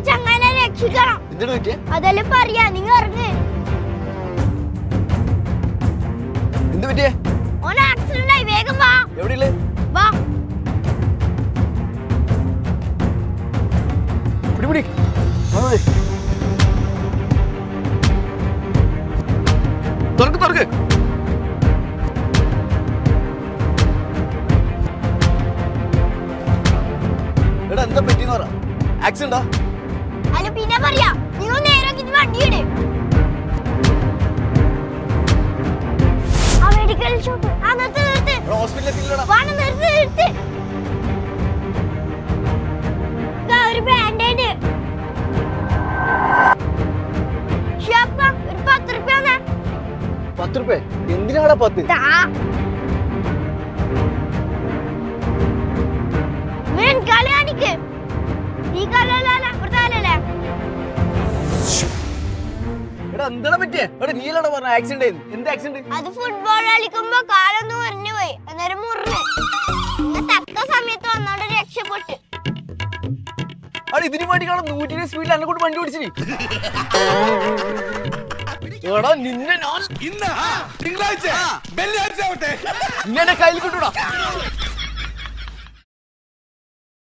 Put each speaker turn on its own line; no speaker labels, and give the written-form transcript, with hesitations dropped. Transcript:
ചങ്ങനെ രക്ഷിക്കണം. അതെല്ലാം പറയാ, നിങ്ങൾ ഇറങ്ങ്.
എന്ത് പറ്റിയേ?
ഓന് ആക്സിഡന്റ് ആയി, വേഗം വാ.
എവിടെയുള്ളേ?
വാ.
പിടിപിടി. തുറക്ക് തുറക്ക്. എടാ എന്താ പറ്റിയെന്ന് പറ. ആക്സിഡന്റാ?
അല്ല പിന്നെ പറയാ, നിങ്ങൾ നേരെ വണ്ടിയിട്. ആ മെഡിക്കൽ ഷോപ്പ്. ആ നിർത്ത് നിർത്ത്.
ഹോസ്പിറ്റലിൽ എത്തിയില്ലടാ.
വാണ് നിർത്ത് നിർത്ത്. ഒരു ബാൻഡേജ്. ഷാപ്പ ഒരു 10 രൂപ.
10 രൂപ? എന്തിനാടാ 10?
കളിയാണിക്ക് ഈ കലല്ല അപ്പുറത്താലല്ലേ.
എടാ എന്താ പറ്റിയേ? എടാ നീലടാ പറഞ്ഞ ആക്സിഡന്റ് ആയിരുന്നു. എന്ത് ആക്സിഡന്റ്?
അത് ഫുട്ബോൾ കളിക്കുമ്പോ കാലൊന്ന് മുറിഞ്ഞു പോയി, അന്നേരം മുറിഞ്ഞ്. തക്ക സമയത്ത് വന്നോണ്ട് രക്ഷപ്പെട്ടു.
അവിടെ ഇതിന് വേണ്ടി കാണാൻ 100 സ്പീഡിൽ എന്നെ കൊണ്ട് വണ്ടി ഓടിച്ചിനി. എടാ നിന്നെ ഞാൻ
ഇന്ന് തിങ്കളാഴ്ച വെള്ളിയാഴ്ച ആവട്ടെ
നിന്നെ കയ്യിൽ കിട്ടൂടാ.